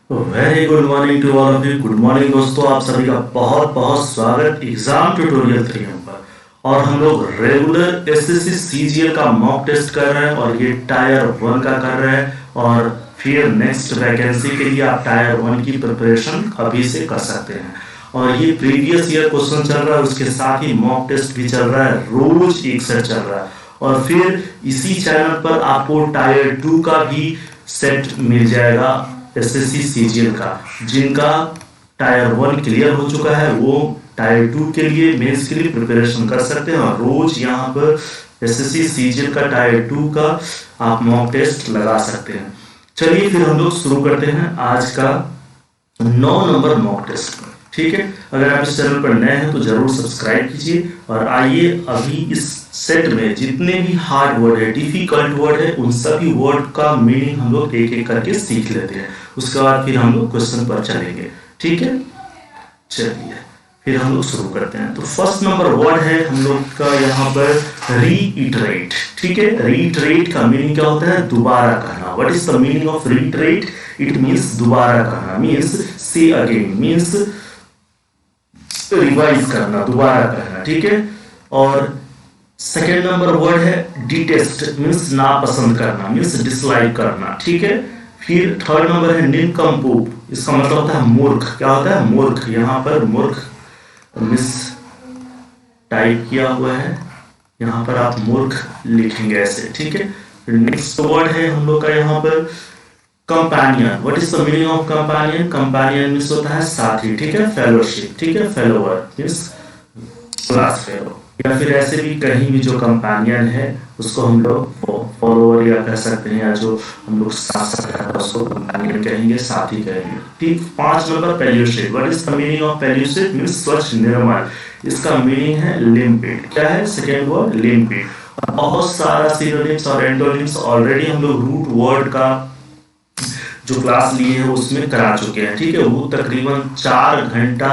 Very good morning to all of you. Good morning दोस्तों, आप सभी का बहुत बहुत स्वागत एग्जाम ट्यूटोरियल 3 पर। और हम लोग रेगुलर एसएससी सीजीएल का मॉक टेस्ट कर रहे हैं और ये टायर 1 का कर रहे हैं। और फिर नेक्स्ट वैकेंसी के लिए आप टायर 1 की प्रिपरेशन अभी से कर सकते हैं। और ये प्रीवियस ईयर क्वेश्चन चल रहा है, उसके साथ ही मॉक टेस्ट भी चल रहा है, रोज एक सेट चल रहा है। और फिर इसी चैनल पर आपको टायर 2 का भी सेट मिल जाएगा एसएससी सीजीएल का। जिनका टायर 1 क्लियर हो चुका है वो टायर 2 के लिए मेंस के लिए प्रिपरेशन कर सकते हैं। और रोज यहाँ पर एसएससी सीजीएल का टायर 2 का आप मॉक टेस्ट लगा सकते हैं। चलिए फिर हम लोग शुरू करते हैं आज का 9 नंबर मॉक टेस्ट। ठीक है, अगर आप इस चैनल पर नए हैं तो जरूर सब्सक्राइब कीजिए। और आइए अभी इस सेट में जितने भी हार्ड वर्ड है, डिफिकल्ट वर्ड है, उन सभी वर्ड का मीनिंग हम लोग एक एक करके सीख लेते हैं। उसके बाद फिर हम लोग क्वेश्चन पर चलेंगे। ठीक है, चलिए फिर हम लोग शुरू करते हैं। तो फर्स्ट नंबर वर्ड है हम लोग का यहाँ पर रीइटरेट। ठीक है, रीइटरेट का मीनिंग क्या होता है? दोबारा कहना। What is the meaning of reiterate? It means दोबारा कहना, मींस से अगेन, मींस रिवाइज करना, दोबारा कहना। ठीक है, और सेकेंड नंबर वर्ड है डिटेस्ट, मींस नापसंद करना, मींस डिसलाइक करना। ठीक है, फिर थर्ड नंबर है निनकम्पूप, इसका मतलब होता है मूर्ख। क्या होता है? मूर्ख। यहाँ पर मूर्ख मिस टाइप किया हुआ है, यहाँ पर आप मूर्ख लिखेंगे ऐसे। ठीक है, नेक्स्ट वर्ड है हम लोग का यहाँ पर companion. What is the meaning of companion? Companion means होता है साथी। ठीक है, फेलोशिप। ठीक है, फेलोवर मींस क्लास फेलो, या फिर ऐसे भी कहीं भी जो कंपेनियन है उसको हम लोग फॉलोअर या कह सकते हैं, या जो हम लोग साथ साथ रहता है उसको कंपेनियन कहेंगे, साथी कहेंगे। ठीक, 5 number pellucid. What is the meaning of pellucid? Means स्वच्छ, निर्मल। इसका मीनिंग है लिम्पिड। क्या है सेकेंड वर्ड? लिम्पिड। बहुत सारा सिनोनिम्स और एंटोनिम्स ऑलरेडी हम लोग रूट वर्ड का जो क्लास लिए हैं उसमें करा चुके हैं। ठीक है, वो तकरीबन 4 घंटा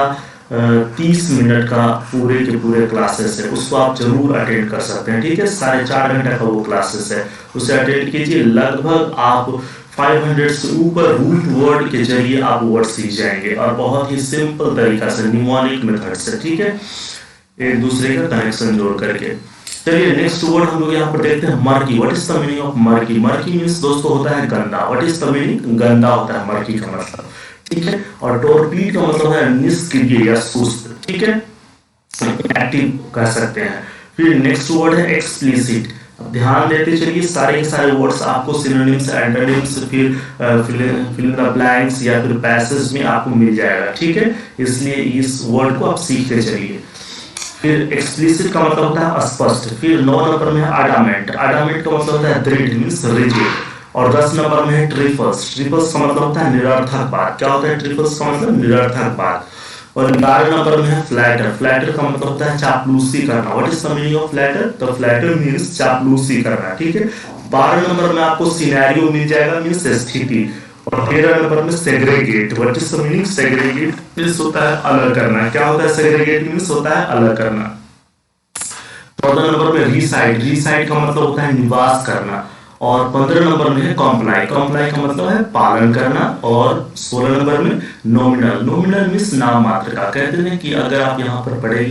30 मिनट का पूरे के पूरे क्लासेस है, उसको आप जरूर अटेंड कर सकते हैं। ठीक है, 4.5 घंटा का वो क्लासेस है, उसे अटेंड कीजिए। लगभग आप 500 से ऊपर रूट वर्ड के जरिए आप वर्ड सीख जाएंगे, और बहुत ही सिंपल तरीका से, निमोनिक मेथड से। ठीक है, एक दूसरे का कनेक्शन जोड़ करके। चलिए नेक्स्ट वर्ड हम लोग यहाँ पर देखते हैं murky. What is the meaning of murky? Murky means दोस्तों होता है गंदा। What is the meaning? गंदा होता है मर्की का मतलब। ठीक है, और टॉर्पीड का मतलब है निष्क्रिय या सुस्त। ठीक है, एक्टिव कह सकते हैं। फिर नेक्स्ट वर्ड है एक्सप्लिसिट। अब ध्यान देते चलिए, सारे के सारे वर्ड्स आपको सिनोनिम्स, एंटोनिम्स, फिर फिल इन द ब्लैंक्स या फिर पैसेज में आपको मिल जाएगा। ठीक है, इसलिए इस वर्ड को आप सीखते चलिए। फिर एक्सप्लिसिट का मतलब होता है स्पष्ट। फिर 9 नंबर में है अडामेंट। अडामेंट का मतलब होता है दृढ़, मींस रिजिड। और 10 नंबर में है ट्रिफल्स। ट्रिफल्स का मतलब होता है निरर्थक बात। क्या होता है ट्रिफल्स का मतलब? निरर्थक बात। और 11 नंबर में है फ्लैटर। फ्लैटर का मतलब होता है चापलूसी करना। What is the meaning of flatter? तो फ्लैटर मींस चापलूसी करना। ठीक है, 12 नंबर में आपको सिनेरियो मिल जाएगा, मींस स्थिति। और 13 नंबर में segregate. What is the meaning? Segregate means होता है अलग करना। क्या होता है सेग्रीगेट? मींस होता है अलग करना। 14 नंबर में रीसाइड। रीसाइड का मतलब होता है निवास करना। और 15 नंबर में है कॉम्प्लाई। कॉम्प्लाई का मतलब है पालन करना। और 16 नंबर में नॉमिनल। नॉमिनल मींस नाम मात्र का। कहते हैं कि अगर आप यहाँ पर पढ़ाई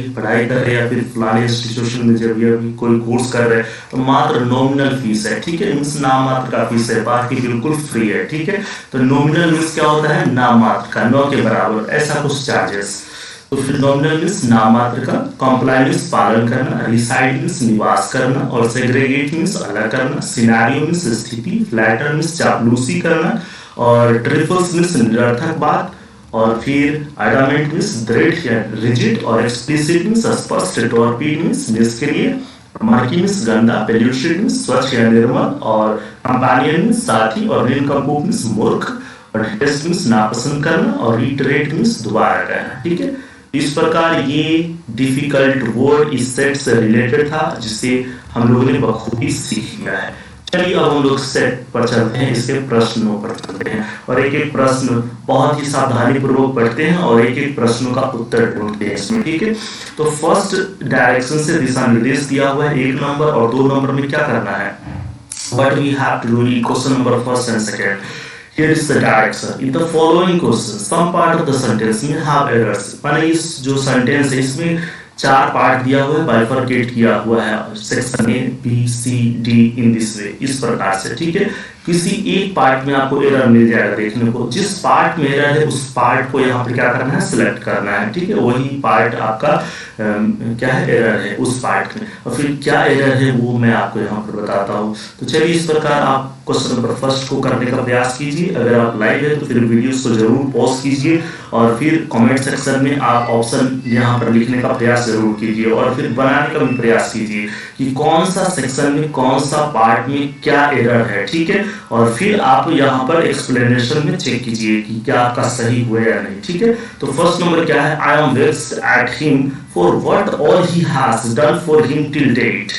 कर रहे हैं या फिर फलाने इंस्टीट्यूशन में जब भी कोई कोर्स कर रहे हैं तो मात्र नॉमिनल फीस है। ठीक है, मींस नाम मात्र का फीस है, बाकी बिल्कुल फ्री है। ठीक है, तो नॉमिनल मींस क्या होता है? नाम मात्र का, न के बराबर, ऐसा कुछ चार्जेस। तो फिर नॉमिनल मींस नाम मात्र का, कॉम्प्लाई मींस पालन करना, रिसाइड मींस निवास करना, और सेग्रीगेट मींस अलग करना, सिनेरियो मींस स्थिति, फ्लैटर मींस चापलूसी करना, और ट्रिफल्स मींस निरर्थक बात, और फिर अडामेंट मींस दृढ़ या रिजिड, और एक्सप्लिसिट मींस स्पष्ट, टॉर्पीड मींस निष्क्रिय, मर्की मींस गंदा, पेल्यूसिड मींस स्वच्छ या निर्मल, और कंपेनियन मींस साथी, और निनकम्पूप मींस मूर्ख, और डिटेस्ट मींस नापसंद करना, और रीइटरेट मींस दोबारा कहना। ठीक है, इस प्रकार ये डिफिकल्ट वर्ड इस सेट से रिलेटेड था, जिसे हम लोगों ने बखूबी सीख लिया है। चलिए अब हम लोग सेट पर चलते हैं, इसके प्रश्नों पर चलते हैं, और एक एक प्रश्न बहुत ही सावधानी पूर्वक पढ़ते हैं और एक एक प्रश्नों का उत्तर ढूंढते हैं इसमें। ठीक है, तो फर्स्ट डायरेक्शन से दिशा निर्देश दिया हुआ है 1 नंबर और 2 नंबर में क्या करना है, what we have to do in question number first and second. Here is the direct answer. In the following questions, some part of the sentence may have errors. माने इस जो सेंटेंस है इसमें चार पार्ट दिया हुआ है, बाइफरकेट किया हुआ है section A B C D in this way, इस प्रकार से, ठीक है। किसी एक पार्ट में आपको एरर मिल जाएगा देखने को, जिस पार्ट में एरर है उस पार्ट को यहाँ पर क्या करना है, सिलेक्ट करना है, ठीक है। वही पार्ट आपका क्या है, एरर है उस पार्ट में, और फिर क्या एरर है वो मैं आपको यहाँ पर बताता हूँ। तो चलिए इस प्रकार आप क्वेश्चन नंबर फर्स्ट को करने का प्रयास कीजिए। अगर आप लाइव है तो फिर वीडियोस को जरूर पॉज कीजिए और फिर कमेंट सेक्शन में आप ऑप्शन यहाँ पर लिखने का प्रयास जरूर कीजिए और फिर बनाने का भी प्रयास कीजिए कि कौन सा सेक्शन में कौन सा पार्ट में क्या एरर है, ठीक है। और फिर आप यहाँ पर एक्सप्लेनेशन में चेक कीजिए कि क्या आपका सही हुआ या नहीं, ठीक है। तो फर्स्ट नंबर क्या है, I am vexed at him for what all he has done for him till date.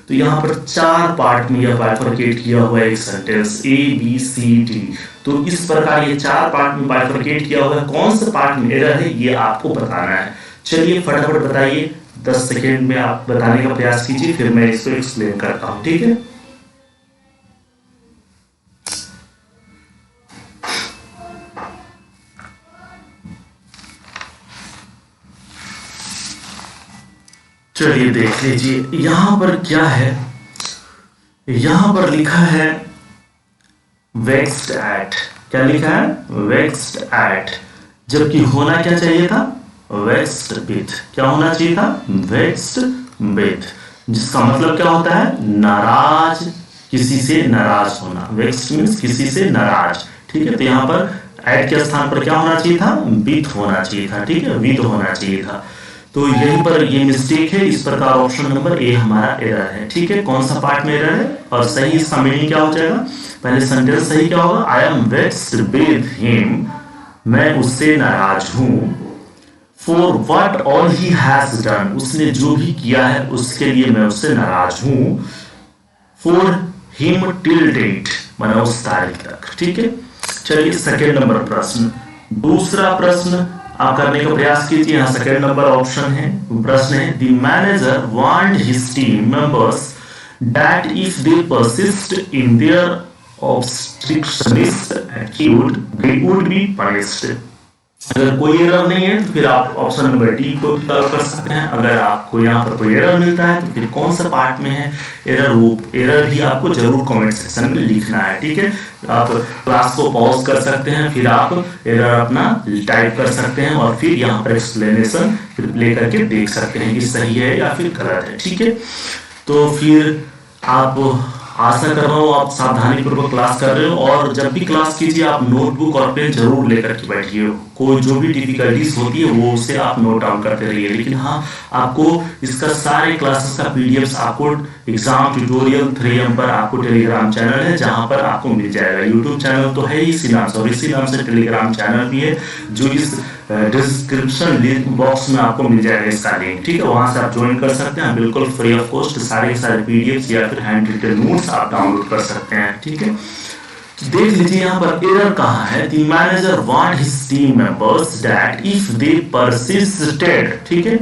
तो यहाँ पर चार पार्ट में यह बाइफरकेट किया हुआ है एक sentence A B C D. तो इस प्रकार ये चार पार्ट में बाइफरकेट किया हुआ है, कौन से पार्ट में एरर है ये आपको बताना है। चलिए फटाफट बताइए, 10 सेकेंड में आप बताने का प्रयास कीजिए, फिर मैं इसको एक्सप्लेन करता हूं, ठीक है। चलिए देख लीजिए यहां पर क्या है, यहां पर लिखा है वेक्स्ड एट, क्या लिखा है, वेक्स्ड एट, जबकि होना क्या चाहिए था, वेक्स्ड विथ। क्या होना चाहिए था, वेक्स्ड विथ, जिसका मतलब क्या होता है, नाराज, किसी से नाराज होना। वेक्स्ड मींस किसी से नाराज, ठीक है। तो यहां पर एट के स्थान पर क्या होना चाहिए था, विथ होना चाहिए था, ठीक है, विथ होना चाहिए था। तो यहीं पर ये मिस्टेक है, इस प्रकार ऑप्शन नंबर ए हमारा एरर है, ठीक है। कौन सा पार्ट में एरर है और सही इसका मीनिंग क्या हो जाएगा, पहले सेंटेंस सही क्या होगा, आई एम वेक्स्ड विद हिम, मैं उससे नाराज हूं, for what all he has done, उसने जो भी किया है उसके लिए मैं उससे नाराज हूं, फॉर हिम टिल डेट, माना उस तारीख तक, ठीक है। चलिए सेकेंड नंबर प्रश्न, दूसरा प्रश्न आप करने का प्रयास कीजिए। यहाँ सेकेंड नंबर ऑप्शन है, प्रश्न है, the manager warned his team members that if they persist in their obstructionist attitude they would be punished. अगर कोई एरर नहीं है तो फिर आप ऑप्शन नंबर डी को कर सकते हैं। अगर आपको यहाँ पर कोई एरर मिलता है तो फिर कौन सा पार्ट में है एरर, वो एरर भी आपको जरूर कमेंट सेक्शन में लिखना है, ठीक है। आप क्लास को पॉज कर सकते हैं, फिर आप एरर अपना टाइप कर सकते हैं और फिर यहाँ पर एक्सप्लेनेशन लेकर के देख सकते हैं कि सही है या फिर गलत है, ठीक है। तो फिर आप आशा कर रहा हूँ आप सावधानी पूर्वक क्लास कर रहे हो, और जब भी क्लास कीजिए आप नोटबुक और पेन जरूर लेकर के बैठिए। कोई जो भी डिफिकल्टीज होती है वो उसे आप नोट डाउन करते रहिए। लेकिन हाँ, आपको इसका सारे क्लासेस का पीडीएफ आपको एग्जाम ट्यूटोरियल 3M पर आपको टेलीग्राम चैनल है जहां पर आपको मिल जाएगा। यूट्यूब चैनल तो है ही इसी नाम से, और इसी नाम से टेलीग्राम चैनल भी है जो इस डिस्क्रिप्शन बॉक्स में आपको मिल जाएगा इसका लिंक, ठीक है। वहां से आप ज्वाइन कर सकते हैं बिल्कुल फ्री ऑफ कॉस्ट। सारे के सारे पीडीएफ या फिर हैंड रिटन नोट्स आप डाउनलोड कर सकते हैं, ठीक है। तो देख लीजिए यहाँ पर एरर कहाँ है, the manager want his team members that if they persisted, ठीक है।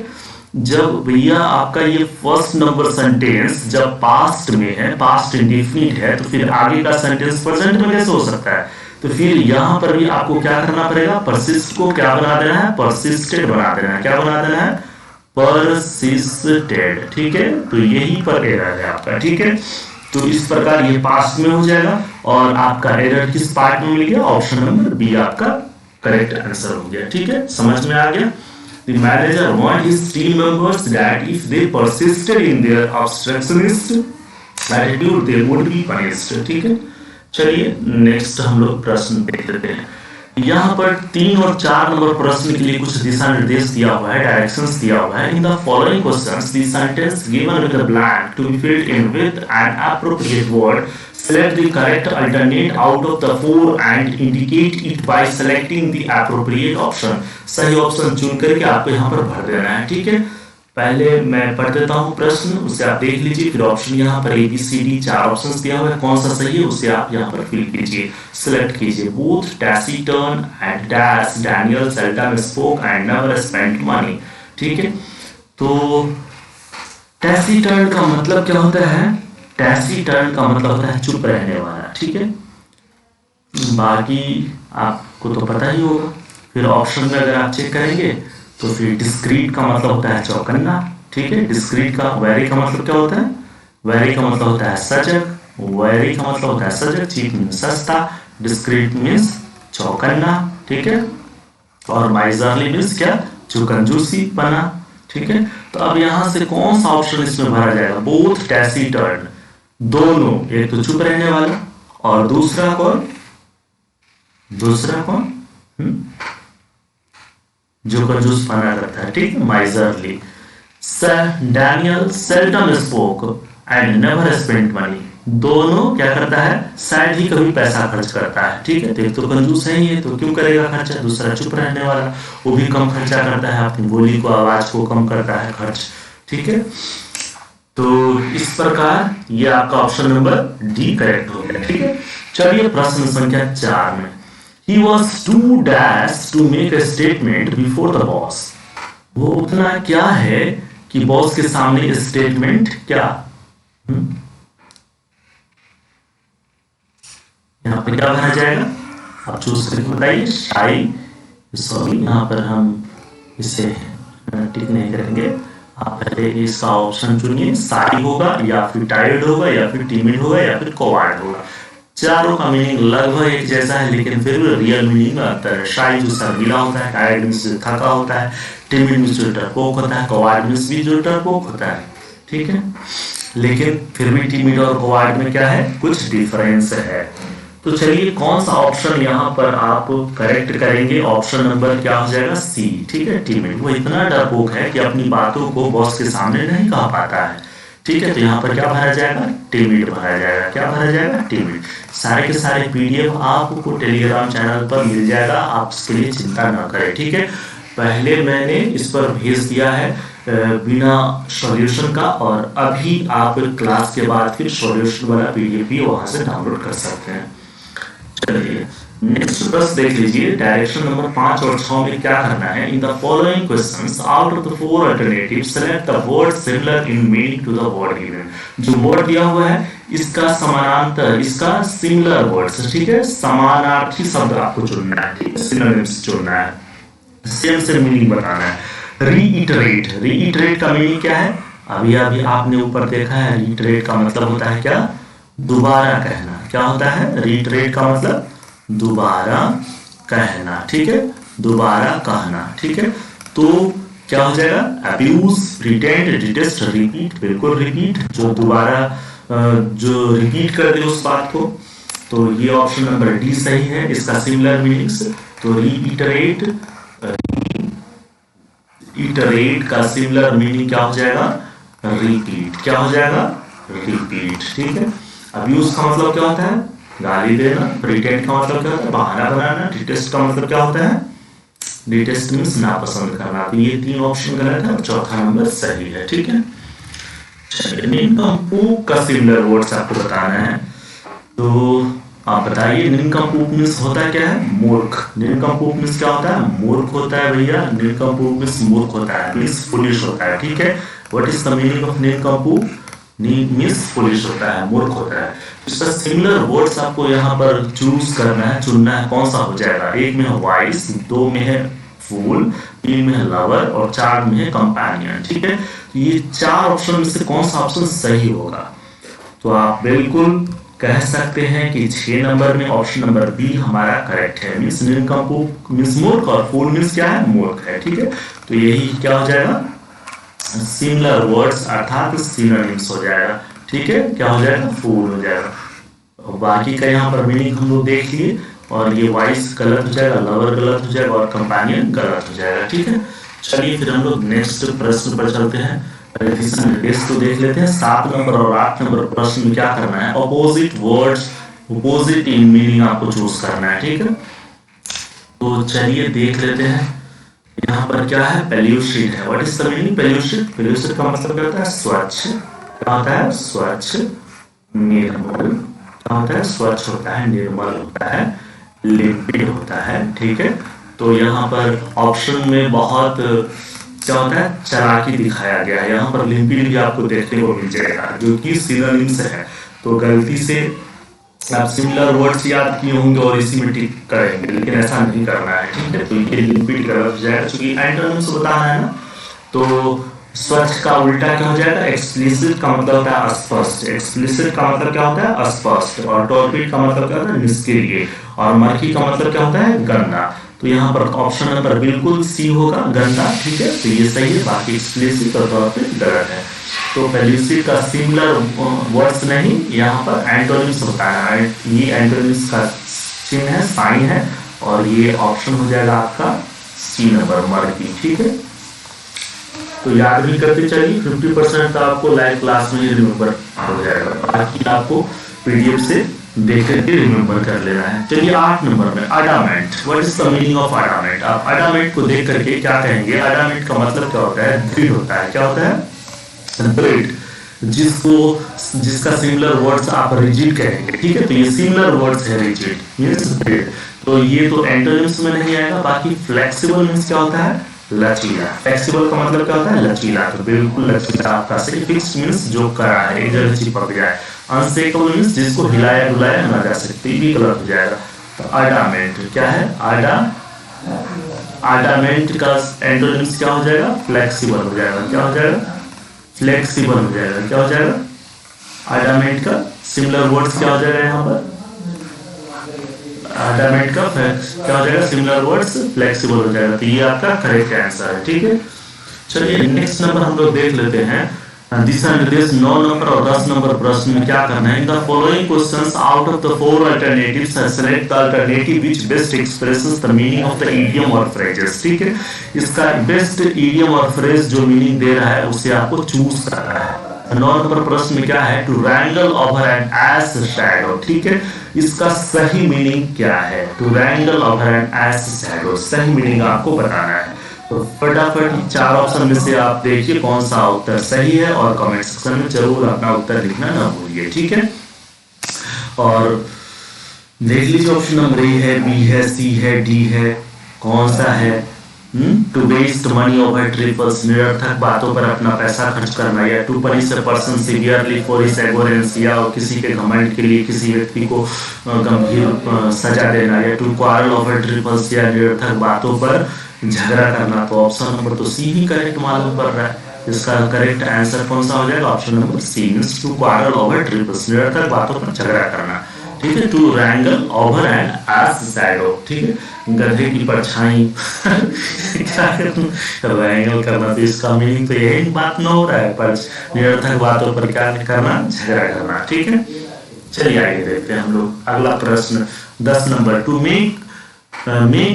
जब भैया आपका ये फर्स्ट नंबर सेंटेंस जब पास्ट में है, पास्ट इंडेफिनिट है, तो फिर आगे का सेंटेंस प्रेजेंट में कैसे हो सकता है। तो फिर यहाँ पर भी आपको क्या करना पड़ेगा, परसिस्ट को क्या बना देना है, परसिस्टेड बना देना है। क्या बना देना है, परसिस्टेड, ठीक है। तो यही पर एरर है आपका, ठीक है। तो इस प्रकार ये पास्ट में हो जाएगा और आपका एरर किस पार्ट में मिल गया, ऑप्शन नंबर बी आपका करेक्ट आंसर हो गया, ठीक है। समझ में आ गया। The manager warned his team members that if they persisted in their obstructionist attitude, they would be punished, ठीक है। चलिए नेक्स्ट हम लोग प्रश्न देख लेते हैं। यहाँ पर 3 और 4 नंबर प्रश्न के लिए कुछ दिशा निर्देश दिया हुआ है, डायरेक्शंस दिया हुआ है। In the following questions the sentence given with the blank to be filled in with an appropriate word, select the correct alternate out of the 4 and indicate it by selecting the appropriate option। सही option चुन करके आपको यहाँ पर भर देना है, ठीक है। पहले मैं पढ़ देता हूँ प्रश्न, उसे आप देख लीजिए, फिर ऑप्शन यहाँ पर ABCD 4 ऑप्शंस दिया हुआ है, कौन सा सही है उसे आप यहाँ पर फिल कीजिए, सिलेक्ट कीजिए। Both taciturn and dash Daniel seldom spoke and never spent money, ठीक है। तो टैसीटर्न का मतलब क्या होता है, टैसीटर्न का मतलब होता है चुप रहने वाला, ठीक है। बाकी आपको तो पता ही होगा। फिर ऑप्शन में अगर आप चेक करेंगे तो फिर डिस्क्रीट का मतलब होता है चौकन्ना, ठीक है। डिस्क्रीट का, वेरी का मतलब क्या होता है, वेरी का मतलब होता है सजग, वेरी का मतलब होता है सजग, चीप मीन्स सस्ता, डिस्क्रीट मीन्स चौकन्ना, ठीक है। और माइजरली मीन्स क्या, जो कंजूसी पना, ठीक है। तो अब यहां से कौन सा ऑप्शन इसमें भरा जाएगा, बोथ टैसीटर्न, दोनों, एक तो चुप रहने वाला और दूसरा कौन, दूसरा कौन, जो कंजूस पना करता है, ठीक है, miserly. Daniel seldom spoke and never spent money, दोनों क्या करता है, शायद ही कभी पैसा खर्च करता है, ठीक है। तो एक तो कंजूस है ही है, तो क्यों करेगा खर्चा, दूसरा चुप रहने वाला, वो भी कम खर्चा करता है, अपनी बोली को, आवाज को कम करता है खर्च, ठीक है। तो इस प्रकार ये आपका ऑप्शन नंबर डी करेक्ट हो गया, ठीक है। चलिए प्रश्न संख्या 4 में, he was too dash to make a statement before the boss, वो उतना क्या है कि बॉस के सामने स्टेटमेंट क्या, यहाँ पे क्या भरा जाएगा, आप चूज करके बताइए। शाई, सॉरी यहाँ पर हम इसे टिक नहीं करेंगे, आप पहले इसका ऑप्शन चुनिए, शाई होगा या फिर टायर्ड होगा या फिर टीमिड होगा या फिर कोवार्ड होगा। चारों का मीनिंग लगभग एक जैसा है, लेकिन फिर भी रियल मीनिंग में अंतर है। शाई जो शर्मीला होता है, टायर्ड मीन्स थका होता है, टीमिड मीन्स जो डरपोक होता है, कोवार्ड मीन्स भी जो डरपोक होता है, ठीक है। लेकिन फिर भी टीमिड और कोवार्ड में क्या है, कुछ डिफरेंस है। तो चलिए कौन सा ऑप्शन यहाँ पर आप करेक्ट करेंगे, ऑप्शन नंबर क्या हो जाएगा, सी, ठीक है, टीमिड। वो इतना डरपोक है कि अपनी बातों को बॉस के सामने नहीं कह पाता है, ठीक है। तो यहाँ पर क्या भरा जाएगा, टीमिड भरा जाएगा, क्या भरा जाएगा, टीमिड। सारे के सारे पीडीएफ आपको टेलीग्राम चैनल पर मिल जाएगा, आप इसके लिए चिंता ना करें, ठीक है। पहले मैंने इस पर भेज दिया है बिना सॉल्यूशन का, और अभी आप क्लास के बाद फिर सॉल्यूशन वाला पीडीएफ भी वहां से डाउनलोड कर सकते हैं। चलिए नेक्स्ट प्रश्न देख लीजिए, डायरेक्शन नंबर 5 और 6 में क्या करना है। In the following questions out of the 4 alternatives select the word similar in meaning to the word given, जो वर्ड दिया हुआ है इसका समानांतर, इसका सिमिलर वर्ड्स, ठीक है, समानार्थी शब्द आपको चुनना है, ठीक है, सिनोनिम्स चुनना है, सेम से मीनिंग बताना है। रीइटरेट, रीइटरेट का मीनिंग क्या है, अभी अभी आपने ऊपर देखा है, रीइटरेट का मतलब होता है क्या, दोबारा कहना। क्या होता है रीइटरेट का मतलब, दोबारा कहना, ठीक है, दोबारा कहना, ठीक है। तो क्या हो जाएगा, अब्यूज, प्रिटेंड, डिटेस्ट, रिपीट, बिल्कुल रिपीट, जो दोबारा जो रिपीट कर दे उस बात को। तो ये ऑप्शन नंबर डी सही है, इसका सिमिलर मीनिंग्स। तो रीइटरेट, इटरेट का सिमिलर मीनिंग क्या हो जाएगा, रिपीट, क्या हो जाएगा, रिपीट, ठीक है। अब्यूज का मतलब क्या होता है, गाली देना। प्रिटेंड का मतलब क्या होता है, बहाना बनाना। डिटेस्ट का मतलब क्या होता है, डिटेस्ट मींस नापसंद करना। तो ये 3 ऑप्शन गलत है और चौथा नंबर सही है, ठीक है। निनकम्पूक का सिमिलर वर्ड्स आपको बताना है, तो आप बताइए। निनकम्पूक मींस होता क्या है, मूर्ख। निनकम्पूक मींस क्या होता है, मूर्ख होता है भैया। निनकम्पूक मींस मूर्ख होता है, मींस फुलिश होता है, ठीक है। What is the meaning of nincompoop, means foolish होता है, मूर्ख होता है। इसका सिमिलर वर्ड्स आपको यहाँ पर चूज करना है, चुनना है, कौन सा हो जाएगा। एक में है वाइस, 2 में है फूल, 3 में है लवर और 4 में है कंपेनियन, ठीक है। तो ये 4 ऑप्शन में से कौन सा ऑप्शन सही होगा, तो आप बिल्कुल कह सकते हैं कि 6 नंबर में ऑप्शन नंबर बी हमारा करेक्ट है। मींस निनकम्पूक मींस मूर्ख और फूल मींस क्या है, मूर्ख है, ठीक है। तो यही क्या हो जाएगा, सिमिलर वर्ड्स अर्थात सिनोनिम्स हो जाएगा, ठीक है। क्या हो जाएगा, फूल हो जाएगा। और बाकी का यहाँ पर मीनिंग हम लोग देख लिए, और ये वाइस गलत हो जाएगा, लवर गलत हो जाएगा और कंपेनियन गलत हो जाएगा, ठीक है। चलिए फिर हम लोग नेक्स्ट प्रश्न पर चलते हैं। तो देख लेते हैं 7 नंबर और 8 नंबर प्रश्न में क्या करना है, opposite words, opposite in meaning आपको चूज करना है, ठीक है। तो चलिए देख लेते हैं यहाँ पर क्या है, पेल्यूशिड है। व्हाट इज द मीनिंग पेल्यूशिड, पेल्यूशिड का मतलब क्या होता है, स्वच्छ। क्या होता है, स्वच्छ, निर्मल। क्या होता है, स्वच्छ होता है, निर्मल होता है, लिम्पिड होता है, ठीक है। तो यहाँ पर ऑप्शन में बहुत क्या होता है, चालाकी दिखाया गया है। यहाँ पर लिम्पिड भी आपको देखने को मिल जाएगा, जो कि सिनोनिम्स है। तो गलती से आप सिमिलर वर्ड्स याद किए होंगे और इसी में टिक करेंगे, लेकिन ऐसा नहीं करना है, ठीक है। तो ये लिपिड गलत हो जाएगा, क्योंकि एंटोनिम्स बताना है ना। तो स्वच्छ का उल्टा क्या हो जाएगा? एक्सप्लिसिट का मतलब होता है अस्पष्ट, एक्सप्लिसिट का मतलब क्या होता है? अस्पष्ट। और टॉर्पिड का मतलब क्या होता है? निष्क्रिय। और मर्की का मतलब क्या होता है? गंदा। तो यहाँ पर ऑप्शन नंबर बिल्कुल सी होगा, गंदा, ठीक है। तो ये सही है, बाकी एक्सप्लिसिट और टॉर्पिड गलत है। तो पेल्यूसिड का सिमिलर वर्ड्स नहीं, यहाँ पर एंटोनिम्स बताना है। ये एंटोनिम्स का चिन्ह है, साइन है, और ये ऑप्शन हो जाएगा आपका सी नंबर, मर्की, ठीक है। तो याद भी करते चलिए, 50% का आपको लाइव क्लास में रिमेंबर हो जाएगा, बाकी आपको पीडीएफ से देख करके रिमेंबर कर लेना है। चलिए 8 नंबर में adamant. What is the meaning of adamant? आप अडामेंट को देख करके क्या कहेंगे? अडामेंट का मतलब क्या होता है? दृढ़ होता है। क्या होता है? दृढ़। जिसका सिमिलर वर्ड्स आप रिजिड कहेंगे, ठीक है। तो ये सिमिलर वर्ड्स है, रिजिड मींस दृढ़। तो ये तो एंटोनिम्स में नहीं आएगा। बाकी फ्लेक्सिबल मींस क्या होता है? लचीला। फ्लेक्सिबल का मतलब क्या होता है? लचीला। तो बिल्कुल लचीला आपका सही। फिक्स्ड मींस जो कड़ा है, एक जगह चिपक जाए। अनशेकेबल मींस जिसको हिलाया डुलाया ना जा सकते, ये भी गलत हो जाएगा। तो अडामेंट क्या है? अडामेंट का एंटोनिम्स क्या हो जाएगा? फ्लेक्सिबल हो जाएगा। क्या हो जाएगा? फ्लेक्सिबल हो जाएगा। क्या हो जाएगा? अडामेंट का सिमिलर वर्ड्स क्या हो जाएगा? यहाँ पर अडामेंट का क्या हो जाएगा? सिमिलर वर्ड्स फ्लेक्सिबल हो जाएगा। तो ये आपका करेक्ट आंसर है, ठीक है। चलिए नेक्स्ट नंबर हम लोग देख लेते हैं। दिशा निर्देश 9 नंबर और 10 नंबर प्रश्न में क्या करना है? In the following questions out of the 4 alternatives select the alternative which best expresses the meaning of the idiom और फ्रेजेस, ठीक है। इसका बेस्ट इडियम और फ्रेज जो मीनिंग दे रहा है उसे आपको चूज करना है। 9 नंबर प्रश्न में क्या है? To wrangle over an ass shadow, ठीक है। इसका सही मीनिंग क्या है? To wrangle over an ass shadow, सही मीनिंग आपको बताना है। तो फटाफट 4 ऑप्शन में से आप देखिए कौन सा उत्तर सही है, और कमेंट सेक्शन में जरूर अपना उत्तर लिखना ना भूलिए, ठीक है। और देख लीजिए ऑप्शन नंबर ए है, बी है, सी है, डी है, कौन सा है? To waste money over trifles, निरर्थक बातों पर अपना पैसा खर्च करना, या to punish a person severely for his ignorance, या किसी के घमंड के लिए किसी व्यक्ति को गंभीर सजा देना, या टू क्वारल ओवर ट्रिपल्स, या निरर्थक बातों पर झगड़ा करना। तो ऑप्शन नंबर तो सी ही करेक्ट मालूम पड़ रहा है। इसका करेक्ट आंसर कौन सा हो जाएगा? Option number C, means to quarrel over trifles, निरर्थक बातों पर झगड़ा करना, ठीक है। To wrangle over an ass shadow, ठीक है, गधे की परछाई क्या रैंगल करना। तो इसका मीनिंग तो यही बात न हो रहा है, पर निरर्थक बातों पर क्या करना? झगड़ा करना, ठीक है। चलिए आगे देखते हैं हम लोग अगला प्रश्न 10 नंबर। To make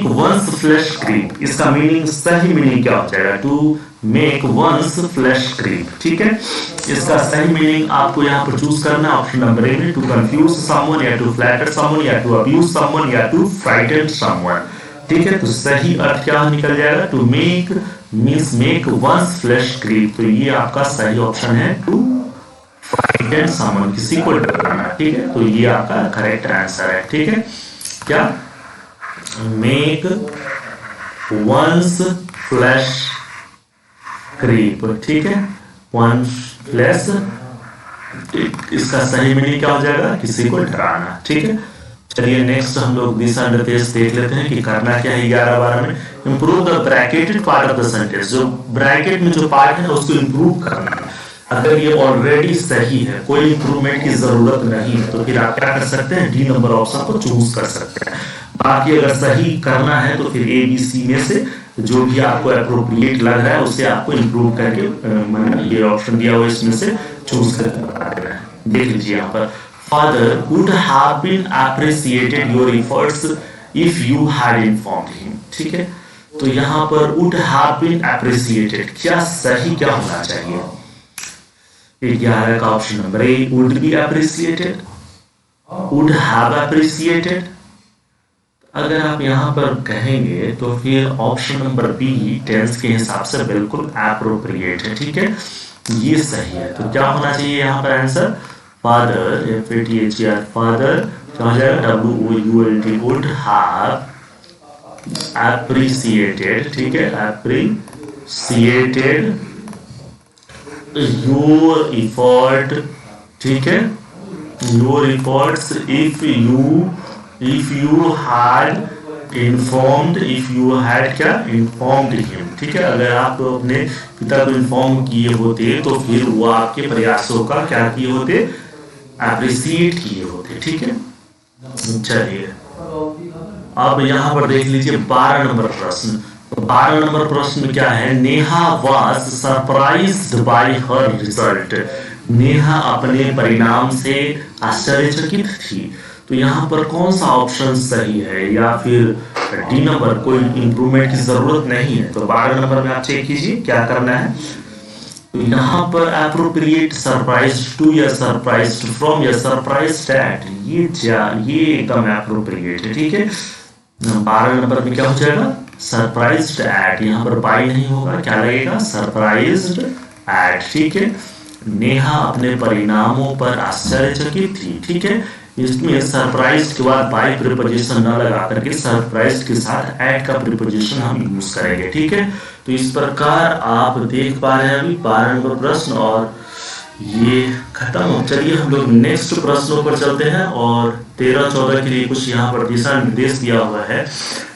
one's flesh creep, इसका मीनिंग सही मीनिंग क्या हो जाएगा? To make one's flesh creep, ठीक है। इसका सही मीनिंग आपको यहाँ पर चूज करना है। ऑप्शन नंबर ए में टू कंफ्यूज समवन, या टू फ्लैटर समवन, या टू अब्यूज समवन, या टू फ्राइटन समवन, ठीक है। तो सही अर्थ क्या निकल जाएगा? To make means make one's flesh creep. तो ये आपका सही ऑप्शन है, टू फ्राइटन समवन, किसी को डराना, ठीक है। तो ये आपका करेक्ट आंसर है, ठीक है। क्या? मेक वंस फ्लैश क्रीप, ठीक है, वन फ्लैश। इसका सही मीनिंग क्या हो जाएगा? किसी को डराना, ठीक है। चलिए नेक्स्ट हम लोग दिशा निर्देश देख लेते हैं कि करना क्या है 11-12 में। Improve the bracketed part of the sentence, जो ब्रैकेट में जो पार्ट है उसको इंप्रूव करना। अगर ये ऑलरेडी सही है, कोई इंप्रूवमेंट की जरूरत नहीं है, तो फिर आप क्या कर सकते हैं? डी नंबर ऑप्शन को चूज कर सकते हैं। बाकी अगर सही करना है तो फिर ए बी सी में से जो भी आपको अप्रोप्रिएट लग रहा है उसे आपको इंप्रूव करके मैंने ये ऑप्शन दिया हुआ इसमें से चूज करके बता देना है। देख लीजिए यहाँ पर, father would have been appreciated your efforts if you had informed him, ठीक है। तो यहाँ पर वुड हैव बीन अप्रिशिएटेड, क्या सही क्या होना चाहिए? 11 का option number A, would be appreciated, would have appreciated. अगर आप यहाँ पर कहेंगे तो फिर ऑप्शन नंबर बी टेंस के हिसाब से बिल्कुल एप्रोप्रिएट है, ठीक है, ये सही है। तो क्या होना चाहिए यहाँ पर आंसर? फादर, FATHER, फादर क्या हो जाएगा? WOULD, वुड हैव अप्रिशिएटेड, ठीक है, अप्रिशिएटेड योर एफर्ट, ठीक है, your records if you had क्या इन्फॉर्म्ड हिम, ठीक है। अगर आप अपने पिता को इन्फॉर्म किए होते तो फिर वो आपके प्रयासों का क्या किए होते, अप्रिशिएट किए होते, ठीक है। चलिए अब यहाँ पर देख लीजिए 12 नंबर प्रश्न। 12 नंबर प्रश्न में क्या है, Neha was surprised bye her result. Neha अपने परिणाम से आश्चर्यचकित थी। तो यहाँ पर कौन सा ऑप्शन सही है, या फिर डी नंबर कोई इंप्रूवमेंट की जरूरत नहीं है। तो 12 नंबर में आप चेक कीजिए क्या करना है। तो यहाँ पर अप्रोप्रिएट सरप्राइज टू या सरप्राइज फ्रॉम या सरप्राइज एट, ये एकदम अप्रोप्रिएट है, ठीक है। 12 नंबर में क्या हो जाएगा, सरप्राइज्ड एट, यहाँ पर बाई नहीं होगा, क्या लगेगा, सरप्राइज्ड एट, ठीक है। नेहा अपने परिणामों पर आश्चर्यचकित थी, ठीक है। इसमें सरप्राइज के बाद बाई प्रीपोजिशन न लगा करके सरप्राइज के साथ एट का प्रीपोजिशन हम यूज करेंगे, ठीक है। तो इस प्रकार आप देख पा रहे हैं अभी 12 नंबर प्रश्न और ये खत्म। चलिए हम लोग नेक्स्ट प्रश्नों पर चलते हैं और 13-14 के लिए कुछ यहाँ पर दिशा निर्देश दिया हुआ है।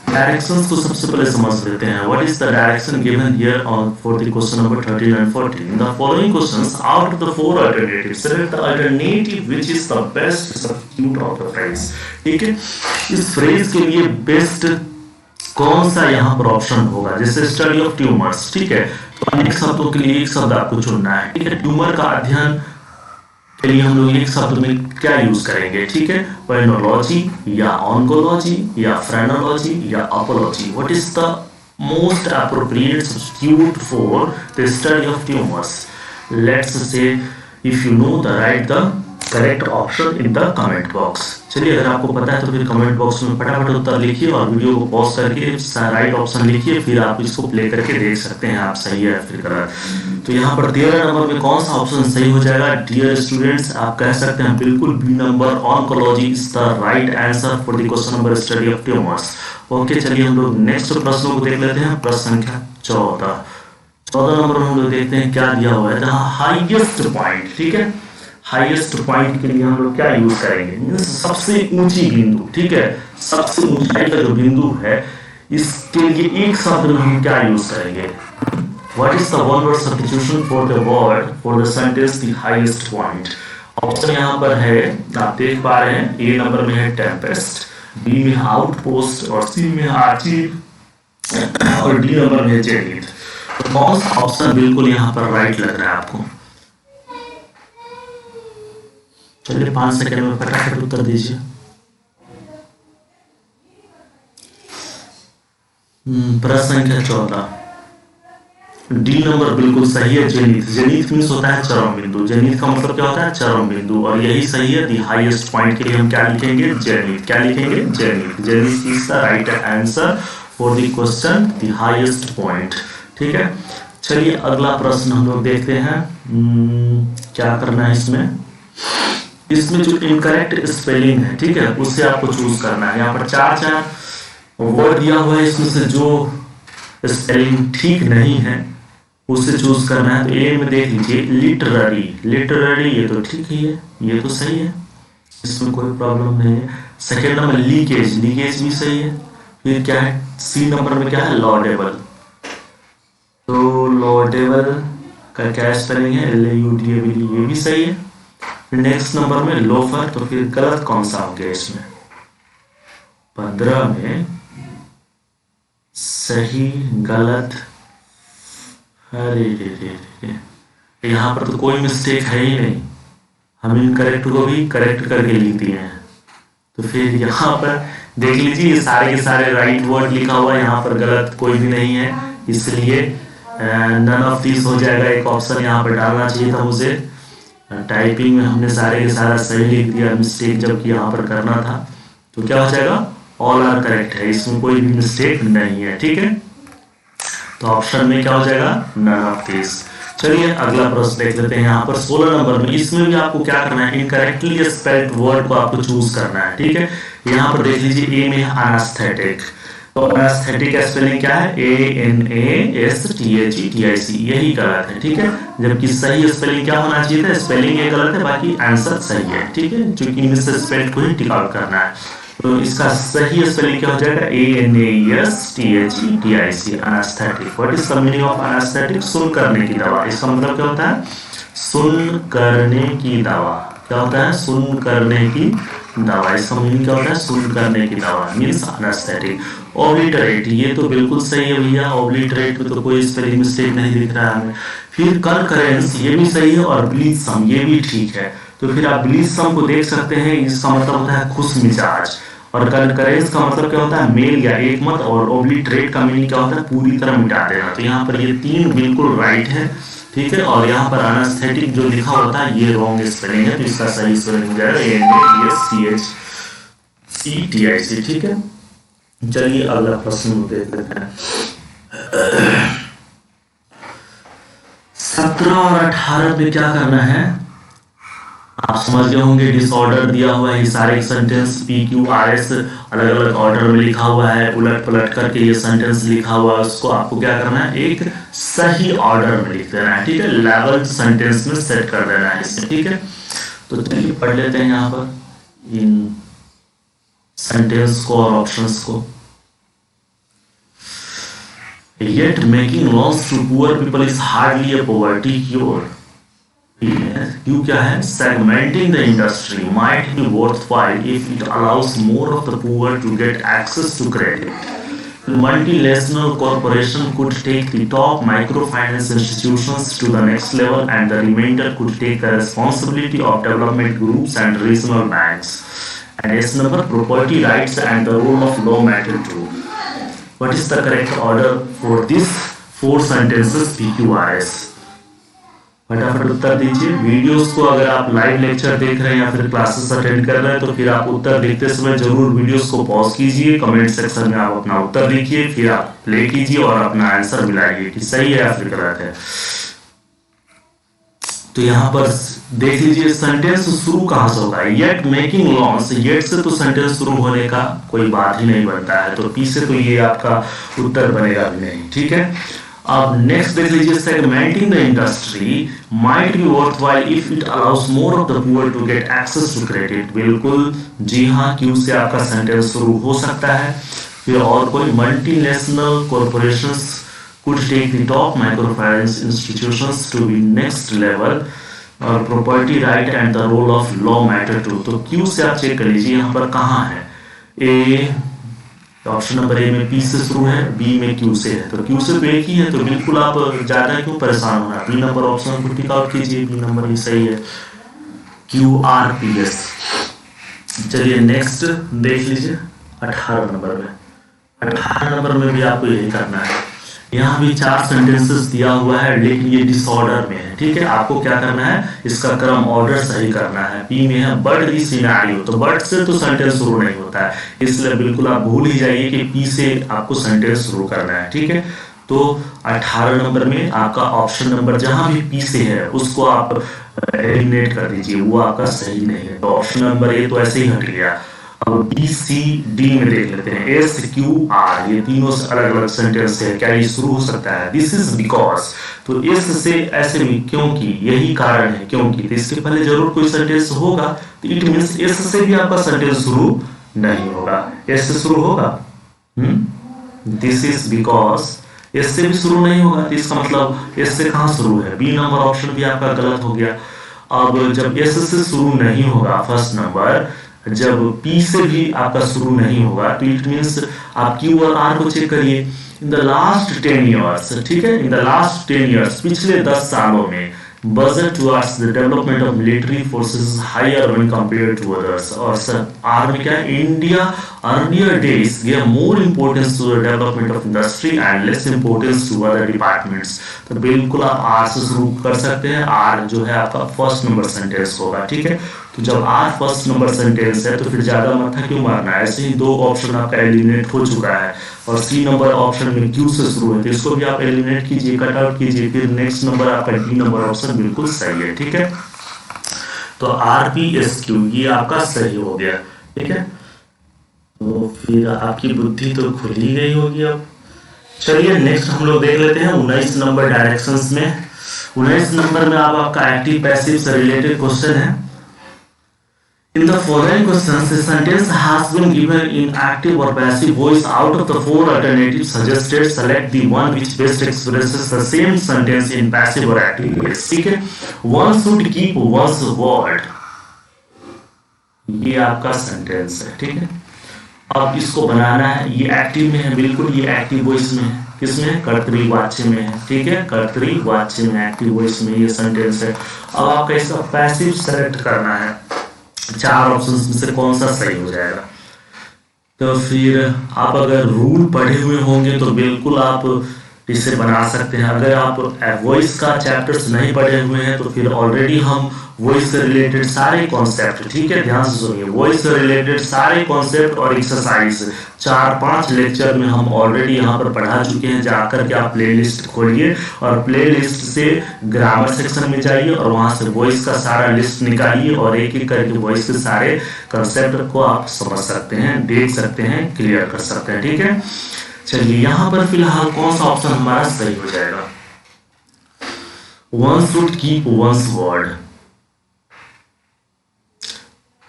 डायरेक्शंस तो सबसे पहले समझ लेते हैं। What is the direction given here on for the question number 13 and 14? In the following questions, out of the 4 alternatives, select the alternative which is the best substitute of the phrase. ठीक है, इस phrase के लिए best कौन सा यहाँ पर option होगा। जैसे स्टडी ऑफ ट्यूमर्स, ठीक है, तो अनेक शब्दों के लिए एक शब्द आपको चुनना है, ठीक है। ट्यूमर का अध्ययन के लिए हम लोग एक शब्द में क्या यूज करेंगे, ठीक है, पेनोलॉजी या ऑन्कोलॉजी या फ्रेनोलॉजी या apology. What is the most appropriate substitute for the study of tumours? Let's say if you know the right the correct option in the comment box. चलिए अगर आपको पता है तो फिर कमेंट बॉक्स में फटाफट उत्तर लिखिए और वीडियो को पॉज करके राइट ऑप्शन लिखिए, फिर आप इसको प्ले करके देख सकते हैं आप सही है फिर गलत। तो यहाँ पर 13 नंबर में कौन सा ऑप्शन सही हो जाएगा? डियर स्टूडेंट्स, आप कह सकते हैं बिल्कुल B number, oncology is the right answer for the question number study of tumours. Okay, चलिए हम लोग नेक्स्ट प्रश्नों को देख लेते हैं। प्रश्न संख्या 14 नंबर में हम लोग देखते हैं क्या दिया हुआ है। जहाँ हाईएस्ट पॉइंट, ठीक है, हाईएस्ट पॉइंट के लिए हम लोग क्या यूज करेंगे? सबसे ऊंची बिंदु, ठीक है, सबसे ऊंचाई का जो बिंदु है इसके लिए एक शब्द में हम क्या यूज करेंगे? What is the one word substitution for the word for the sentence the highest point? Option यहाँ पर है, आप देख पा रहे हैं। ए नंबर में है टेम्पेस्ट, बी में है आउटपोस्ट और सी में है आर्चीव और डी नंबर में है जेनिथ। तो कौन सा ऑप्शन बिल्कुल यहाँ पर राइट लग रहा है आपको? चलिए 5 सेकंड में फटाफट उत्तर दीजिए। प्रश्न संख्या 14, डी नंबर बिल्कुल सही है, जेनिथ। जेनिथ मीन्स होता है चरम बिंदु। जेनिथ का मतलब क्या होता है? चरम बिंदु, और यही सही है। दी हाईएस्ट पॉइंट के लिए हम क्या लिखेंगे? जेनिथ। क्या लिखेंगे? Zenith. Zenith is the right answer for the question the highest point, ठीक है। चलिए अगला प्रश्न हम लोग देखते हैं। क्या करना है इसमें जो इनकरेक्ट स्पेलिंग है, ठीक है, उससे आपको चूज करना है। यहाँ पर 4 वर्ड दिया हुआ है, इसमें से जो स्पेलिंग ठीक नहीं है उससे चूज करना है। तो ए में देख लीजिए लिटररी, लिटररी ये तो ठीक ही है, ये तो सही है, इसमें कोई प्रॉब्लम नहीं है। सेकेंड नंबर लीकेज, लीकेज भी सही है। फिर क्या है? सी नंबर में क्या है? लॉडेबल। तो लॉडेबल का क्या स्पेलिंग है? LAUDABLE, ये भी सही है। नेक्स्ट नंबर में लोफर, तो फिर गलत कौन सा हो गया इसमें? 15 में सही गलत, अरे रे यहाँ पर तो कोई मिस्टेक है ही नहीं, हम इनकरेक्ट को भी करेक्ट करके लिख दिए हैं। तो फिर यहाँ पर देख लीजिए सारे के सारे राइट वर्ड लिखा हुआ है, यहाँ पर गलत कोई भी नहीं है, इसलिए नन ऑफ दिस हो जाएगा। एक ऑप्शन यहाँ पर डालना चाहिए था मुझे, टाइपिंग में हमने सारे के सारा सही लिख दिया, मिस्टेक जबकि यहाँ पर करना था। तो क्या हो जाएगा? ऑल आर करेक्ट है, इसमें कोई भी मिस्टेक नहीं है, ठीक है। तो ऑप्शन में क्या हो जाएगा? None of this. चलिए अगला प्रश्न देख लेते हैं। यहाँ पर 16 नंबर में, इसमें भी आपको क्या करना है? इनकरेक्टली स्पेल्ड वर्ड को आपको चूज करना है, ठीक है। यहाँ पर देख लीजिए ए में एनास्थेटिक, तो एस्थेटिक का स्पेलिंग क्या है? ANASTHETIC, यही गलत है, ठीक है। जबकि सही स्पेलिंग क्या होना चाहिए था? स्पेलिंग ये गलत है, बाकी आंसर सही है, ठीक है, क्योंकि मिस स्पेल को ही टिक आउट करना है। तो इसका सही स्पेलिंग क्या हो जाएगा? ANASTHETIC, aesthetic. What is the meaning of aesthetic? सुन करने की दवा। इसका मतलब क्या होता है? सुन करने की दवा। क्या होता है? सुन करने की दवा। इसका मीनिंग क्या होता है? सुन करने की दवा मीन्स एनेस्थेटिक। ओब्लिटरेट, ये तो बिल्कुल सही है भैया, ओब्लिटरेट में तो कोई स्पेलिंग मिस्टेक नहीं दिख रहा है हमें। फिर कंकरेंस, ये भी सही है, और ब्लीच सम, ये भी ठीक है। तो फिर आप ब्लीच सम को देख सकते हैं, इसका मतलब होता है खुश मिजाज। और कंकरेंस का मतलब क्या होता है? मेल या एक मत। और ओब्लिटरेट का मीनिंग क्या होता है? पूरी तरह मिटा देना। तो यहाँ पर ये तीन बिल्कुल राइट है, ठीक है। और यहाँ पर एनेस्थेटिक जो लिखा होता है ये रॉन्ग स्पेलिंग है, तो इसका सही स्पेलिंग हो जाएगा ANASTHETIC, ठीक है। चलिए अगला प्रश्न देख लेते हैं। 17 और 18 पे क्या करना है? आप समझ गए होंगे, डिसऑर्डर दिया हुआ है, ये सारे सेंटेंस PQRS अलग अलग ऑर्डर में लिखा हुआ है, उलट पलट करके ये सेंटेंस लिखा हुआ है, उसको आपको क्या करना है? एक सही ऑर्डर में लिख देना है, ठीक है। लेवल सेंटेंस में सेट कर देना है इसमें, ठीक है। तो चलिए पढ़ लेते हैं यहाँ पर इन सेंटेंस को और ऑप्शंस को। Yet making loans to poor people is hardly a poverty cure. क्यों क्या है? Segmenting the industry might be worthwhile if it allows more of the poor to get access to credit. The multinational corporation could take the top microfinance institutions to the next level, and the remainder could take the responsibility of development groups and regional banks. And S number, property rights and the role of law matter too. What is the correct order for these 4 sentences PQRS? फटाफट उत्तर दीजिए। Videos को अगर आप live lecture देख रहे हैं या फिर क्लासेस अटेंड कर रहे हैं, तो फिर आप उत्तर देखते समय जरूर वीडियोस को पॉज कीजिए, कमेंट सेक्शन में आप अपना उत्तर लिखिए, फिर आप प्ले कीजिए और अपना आंसर मिलाइए कि सही है या फिर गलत है। तो यहाँ पर देख लीजिए, सेंटेंस शुरू कहाँ से होगा? येट मेकिंग लॉन्स, येट से तो सेंटेंस शुरू होने का कोई बात ही नहीं बनता है, तो पी से तो ये आपका उत्तर बनेगा भी नहीं, ठीक है। अब नेक्स्ट देख लीजिए, segmenting the industry might be worthwhile if it allows more of the poor to get access to credit. बिल्कुल जी हाँ, क्यू से आपका सेंटेंस शुरू हो सकता है। फिर और कोई, multinational corporations could take the top microfinance institutions to the next level, और property right and the role of law matter too। तो Q से आप चेक कर लीजिए यहाँ पर कहाँ है। A, ऑप्शन नंबर A में P से शुरू है, B में Q से है, तो Q से तो एक ही है, तो बिल्कुल आप ज्यादा क्यों परेशान होना। B नंबर ऑप्शन को टिक आउट कीजिए, B नंबर ही सही है, QRPS। चलिए नेक्स्ट देख लीजिए 18 नंबर में। 18 नंबर में भी आपको यही करना है। यहाँ भी 4 सेंटेंसेस दिया हुआ है, लेकिन ये डिसऑर्डर में है, ठीक है। आपको क्या करना है? इसका क्रम ऑर्डर सही करना है। पी में है बट दी सिनेरियो, तो बट से तो सेंटेंस शुरू नहीं होता है, इसलिए बिल्कुल आप भूल ही जाइए कि पी से आपको सेंटेंस शुरू करना है, ठीक है। तो 18 नंबर में आपका ऑप्शन नंबर जहां भी पी से है उसको आप एलिमिनेट कर दीजिए, वो आपका सही नहीं है। तो ऑप्शन नंबर ए तो ऐसे ही हट गया। अब बी सी डी में देख लेते हैं। एस क्यू आर, ये तीनों से अलग अलग सेंटेंस है, क्या ये शुरू हो सकता है? दिस इज बिकॉज, तो एस से ऐसे भी क्योंकि, यही कारण है क्योंकि, तो इसके पहले जरूर कोई सेंटेंस होगा, तो इट मींस एस से भी आपका सेंटेंस शुरू नहीं होगा। एस से शुरू होगा, दिस इज बिकॉज, एस से भी शुरू नहीं होगा, तो इसका मतलब एस से कहां शुरू है? बी नंबर ऑप्शन भी आपका गलत हो गया। अब जब एस से शुरू नहीं होगा फर्स्ट नंबर, जब P से भी आपका शुरू नहीं होगा, तो इट मींस आप Q और R को चेक करिए। इन द लास्ट 10 ईयर्स, ठीक है, इन द लास्ट 10 ईयर्स, पिछले 10 सालों में budget towards the development of military forces higher when compared to others. और सर आर में क्या है? India earlier days give more importance to the development of industry and less importance to other departments. तो बिल्कुल आप are से शुरू कर सकते हैं, आर जो है आपका फर्स्ट नंबर सेंटेंस होगा, ठीक है। तो जब आर फर्स्ट नंबर सेंटेंस है तो फिर ज्यादा मत्था क्यों मारना है, ऐसे ही 2 ऑप्शन आपका एलिमिनेट हो चुका है। और सी नंबर ऑप्शन में क्यू से शुरू है, तो इसको भी आप एलिमिनेट कीजिए, कट आउट कीजिए, फिर नेक्स्ट नंबर आपका डी नंबर ऑप्शन बिल्कुल सही है, ठीक है। तो आर पी एस क्यू ये आपका सही हो गया, ठीक है। तो फिर आपकी बुद्धि तो खुल ही गई होगी अब। चलिए नेक्स्ट हम लोग देख लेते हैं 19 नंबर डायरेक्शंस में। 19 नंबर में अब आपका एक्टिव पैसिव से रिलेटेड क्वेश्चन है। In the following questions, the sentence has been given in active or passive voice. Out of the 4 alternatives suggested, select the one which best expresses the same sentence in passive or active voice. ठीक है, one should keep one's word, ये आपका sentence है। ठीक है, अब इसको बनाना है, ये एक्टिव में है, बिल्कुल ये एक्टिव वॉइस में है। किसमें? कर्तरी वाच्य में है। ठीक है, कर्तरी वाच्य में, एक्टिव वॉइस में ये सेंटेंस है। अब आपका इसका पैसिव सेलेक्ट करना है, 4 ऑप्शंस में से कौन सा सही हो जाएगा। तो फिर आप अगर रूल पढ़े हुए होंगे तो बिल्कुल आप इसे बना सकते हैं। अगर आप वॉइस का चैप्टर्स नहीं पढ़े हुए हैं तो फिर ऑलरेडी हम वॉइस से रिलेटेड सारे कॉन्सेप्ट, ठीक है ध्यान से सुनिए, वॉइस से रिलेटेड सारे कॉन्सेप्ट और एक्सरसाइज 4-5 लेक्चर में हम ऑलरेडी यहाँ पर पढ़ा चुके हैं। जाकर के आप प्लेलिस्ट खोलिए और प्लेलिस्ट से ग्रामर सेक्शन में जाइए और वहां से वॉइस का सारा लिस्ट निकालिए और एक एक करके वॉइस के सारे कॉन्सेप्ट को आप समझ सकते हैं, देख सकते हैं, क्लियर कर सकते हैं। ठीक है, चलिए यहाँ पर फिलहाल कौन सा ऑप्शन हमारा सही हो जाएगा? One should keep once word.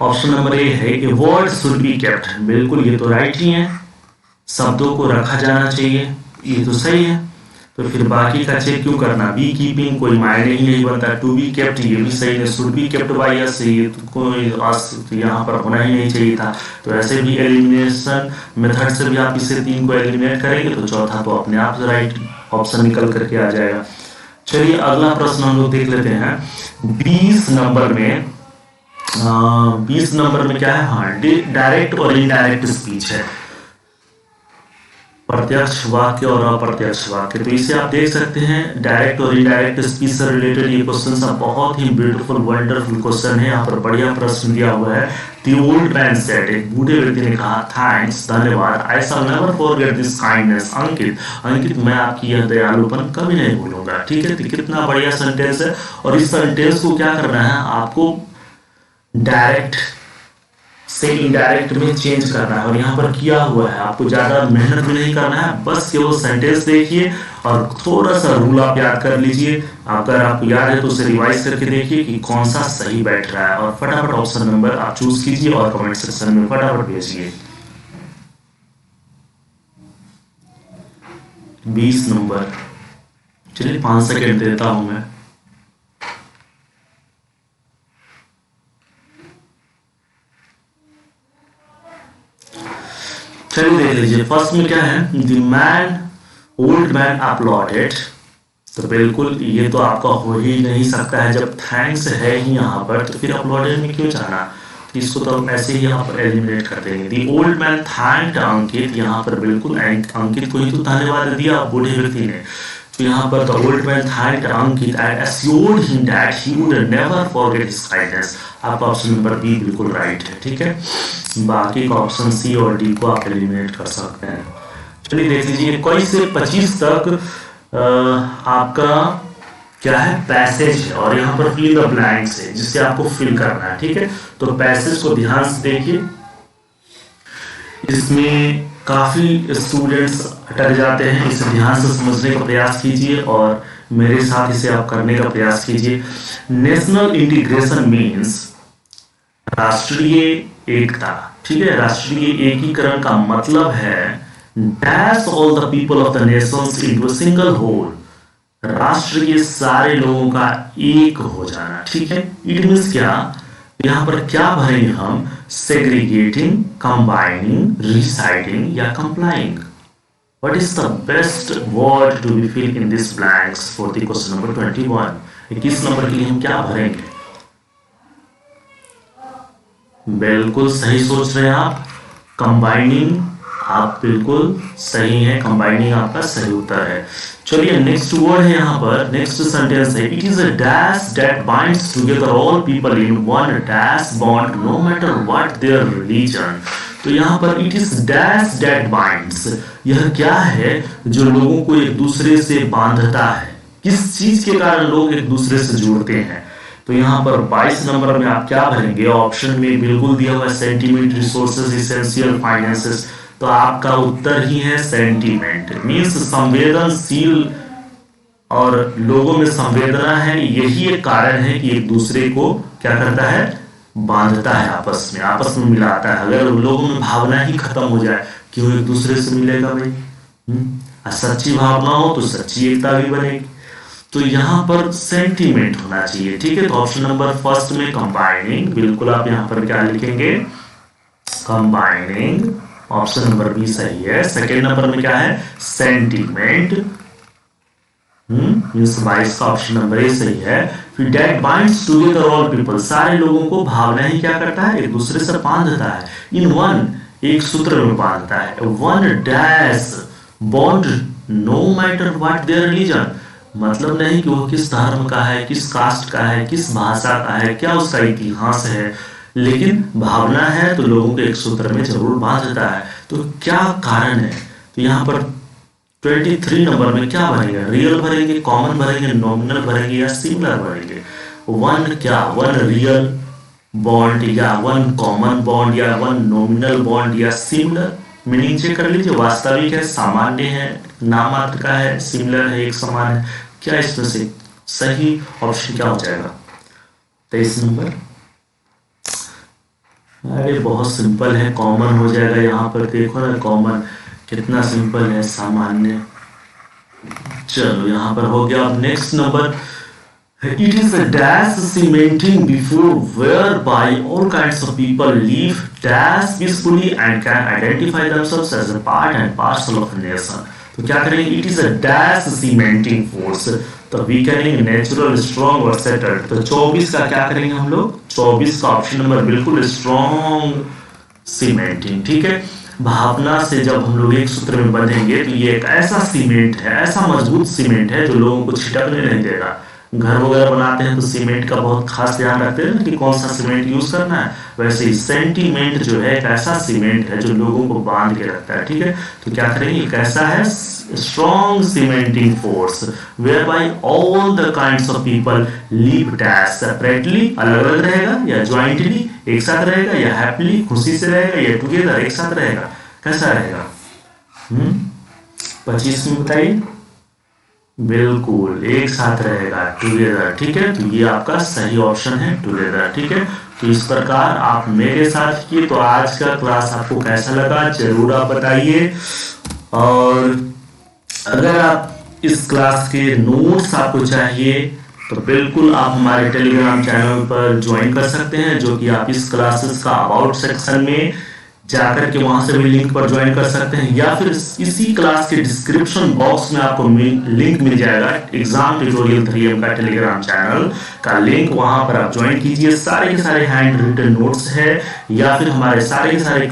Option number ए है कि वर्ड शुड बी केप्ट, बिल्कुल ये तो राइट ही है, शब्दों को रखा जाना चाहिए, ये तो सही है। तो फिर बाकी का चेक क्यों करना? बी कीपिंग कोई मायने ही नहीं बनता। टू बी केप्ट ये भी सही है, should be kept by us ये तो कोई तो यहाँ पर होना ही नहीं चाहिए था। तो ऐसे भी एलिमिनेशन मेथड से भी आप इसे 3 को एलिमिनेट करेंगे तो चौथा तो अपने आप राइट ऑप्शन निकल करके आ जाएगा। चलिए अगला प्रश्न हम लोग देख लेते हैं 20 नंबर में। 20 नंबर में क्या है? हाँ, डायरेक्ट और इनडायरेक्ट स्पीच है, प्रत्यक्ष वाक्य और अप्रत्यक्ष वाक्य। तो इसे आप देख सकते हैं डायरेक्ट और इनडायरेक्ट स्पीच से रिलेटेड ये क्वेश्चन सब बहुत ही ब्यूटीफुल वंडरफुल क्वेश्चन है। यहाँ पर बढ़िया प्रश्न दिया हुआ है। द ओल्ड मैन सेड, एक बूढ़े व्यक्ति ने कहा, थैंक्स धन्यवाद, I shall never forget this kindness Ankit, Ankit मैं आपकी यह दयालुपन कभी नहीं भूलूंगा। ठीक है, तो कितना बढ़िया सेंटेंस है। और इस सेंटेंस को क्या करना है आपको? डायरेक्ट से इनडायरेक्ट में चेंज करना है और यहाँ पर किया हुआ है। आपको ज्यादा मेहनत भी नहीं करना है, बस केवल सेंटेंस देखिए और थोड़ा सा रूल आप याद कर लीजिए। अगर आपको याद है तो उसे रिवाइज करके देखिए कि कौन सा सही बैठ रहा है और फटाफट ऑप्शन नंबर आप चूज कीजिए और कमेंट सेक्शन में फटाफट भेजिए। 20 नंबर, चलिए 5 सेकेंड देता हूं मैं। चलिए देख लीजिए, फर्स्ट में क्या है? The man old man uploaded, तो बिल्कुल ये तो आपका हो ही नहीं सकता है, जब थैंक्स है ही यहाँ पर तो फिर अपलॉडेड में क्यों जाना? तो इसको तो हम ऐसे ही यहाँ पर एलिमिनेट कर देंगे। द ओल्ड मैन थैंक्ड अंकित, यहाँ पर बिल्कुल अंकित को ही तो धन्यवाद दिया बूढ़े व्यक्ति ने। तो यहाँ पर the old man thanked Ankit and assured him that he would never forget his kindness। आपका ऑप्शन नंबर बी बिल्कुल राइट है। ठीक है, बाकी का ऑप्शन सी और डी को आप एलिमिनेट कर सकते हैं। चलिए देख लीजिए 21 से 25 तक आपका क्या है? पैसेज है और यहाँ पर फिल द ब्लैंक्स है जिससे आपको फिल करना है। ठीक है, तो पैसेज को ध्यान से देखिए, इसमें काफी स्टूडेंट्स अटक जाते हैं, इसे ध्यान से समझने का प्रयास कीजिए और मेरे साथ इसे आप करने का प्रयास कीजिए। नेशनल इंटीग्रेशन मीन्स राष्ट्रीय एकता। ठीक है, राष्ट्रीय एकीकरण का मतलब है dash all the people of the nations into a single whole, राष्ट्र के सारे लोगों का एक हो जाना। ठीक है, इट मीन्स क्या? यहाँ पर क्या भरेंगे हम? सेग्रीगेटिंग, कंबाइनिंग, रिसाइडिंग या complying. What is the best word to be filled in these blanks for the question number 21? 21 number के लिए हम क्या भरेंगे? बिल्कुल सही सोच रहे हैं आप, कंबाइनिंग। आप बिल्कुल सही है, कंबाइनिंग आपका सही उत्तर है। चलिए नेक्स्ट वर्ड है यहाँ पर, नेक्स्ट सेंटेंस है, it is a dash that binds together all people in one dash bond no matter what their religion. तो यहाँ पर it is dash that binds, यह क्या है जो लोगों को एक दूसरे से बांधता है? किस चीज के कारण लोग एक दूसरे से जुड़ते हैं? तो यहाँ पर 22 नंबर में आप क्या भरेंगे, ऑप्शन में बिल्कुल दिया हुआ है सेंटीमेंट, रिसोर्सेज, इसेंशियल, फाइनेंसेस, तो आपका उत्तर ही है सेंटीमेंट। मीन्स संवेदनशील और लोगों में संवेदना है, यही एक कारण है कि एक दूसरे को क्या करता है, बांधता है, आपस में मिलाता है। अगर लोगों में भावना ही खत्म हो जाए, क्यों एक दूसरे से मिलेगा भाई? सच्ची भावना हो तो सच्ची एकता भी बनेगी। तो यहाँ पर सेंटीमेंट होना चाहिए, ठीक है। तो ऑप्शन नंबर फर्स्ट में कंबाइनिंग, बिल्कुल आप यहाँ पर क्या लिखेंगे, कंबाइनिंग, ऑप्शन नंबर बी सही है। सेकेंड नंबर में क्या है, सेंटीमेंट, मींस 22 का ऑप्शन नंबर ए सही है। फिर that binds together all people, सारे लोगों को भावना ही क्या करता है, एक दूसरे से बांधता है। इन वन, एक सूत्र में बांधता है। One dash bond no matter what their religion, मतलब नहीं कि वो किस धर्म का है, किस कास्ट का है, किस भाषा का है, क्या उसका इतिहास है, लेकिन भावना है तो लोगों को एक सूत्र में जरूर बांधता है। तो क्या कारण है, तो यहाँ पर 23 नंबर में क्या भरेंगे, रियल भरेंगे, कॉमन भरेंगे, नॉमिनल भरेंगे या सिमिलर भरेंगे। वन क्या, वन रियल बॉन्ड या वन कॉमन बॉन्ड या वन नॉमिनल बॉन्ड या सिमिलर। मीनिंग चेक कर लीजिए, वास्तविक है, सामान्य है, नामात्र का है, सिमिलर है, एक समान है। क्या इसमें से सही ऑप्शन क्या हो जाएगा, 23 नंबर। अरे बहुत सिंपल है, कॉमन हो जाएगा। यहाँ पर देखो ना, कॉमन कितना सिंपल है, सामान्य। चलो यहाँ पर हो गया। अब next number, it is a dash cementing before whereby all kinds of people live dash peacefully and can identify themselves as a part and parcel of nation. तो क्या करेंगे, it is a dash cementing force, तो weakening, natural, strong और settled. तो 24 का क्या करेंगे हम लोग, 24 का ऑप्शन नंबर बिल्कुल स्ट्रॉन्ग सीमेंटिंग, ठीक है। भावना से जब हम लोग एक सूत्र में बंधेंगे तो ये एक ऐसा सीमेंट है, ऐसा मजबूत सीमेंट है जो लोगों को छिटकने नहीं देगा। घर वगैरह बनाते हैं तो सीमेंट का बहुत खास ध्यान रखते हैं कि कौन सा सीमेंट यूज करना है, वैसे ही सेंटीमेंट जो है एक ऐसा सीमेंट है जो लोगों को बांध के रखता है, ठीक है। तो क्या करेंगे, एक ऐसा है strong cementing force whereby all the kinds of people live dash separately, अलग अलग रहेगा या ज्वाइंटली एक साथ रहेगा, या हैप्पीली खुशी से रहेगा, या टुगेदर एक साथ रहेगा, कैसा रहेगा? 25 में बताइए। बिल्कुल एक साथ रहेगा, टुगेदर, ठीक है। तो ये आपका सही ऑप्शन है, टुगेदर, ठीक है। तो इस प्रकार आप मेरे साथ किए। तो आज का क्लास आपको कैसा लगा जरूर आप बताइए, और अगर आप इस क्लास के नोट्स आपको चाहिए तो बिल्कुल आप हमारे टेलीग्राम चैनल पर ज्वाइन कर सकते हैं, जो कि आप इस क्लासेस का अबाउट सेक्शन में जाकर के वहां से भी लिंक पर ज्वाइन कर सकते हैं, या फिर इसी क्लास के डिस्क्रिप्शन बॉक्स में आपको लिंक मिल जाएगा एग्जाम ट्यूटोरियल 3M का टेलीग्राम चैनल का लिंक, वहां पर आप ज्वाइन कीजिए। सारे के सारे हैंड रिटन नोट्स है, या फिर हमारे सारे के सारे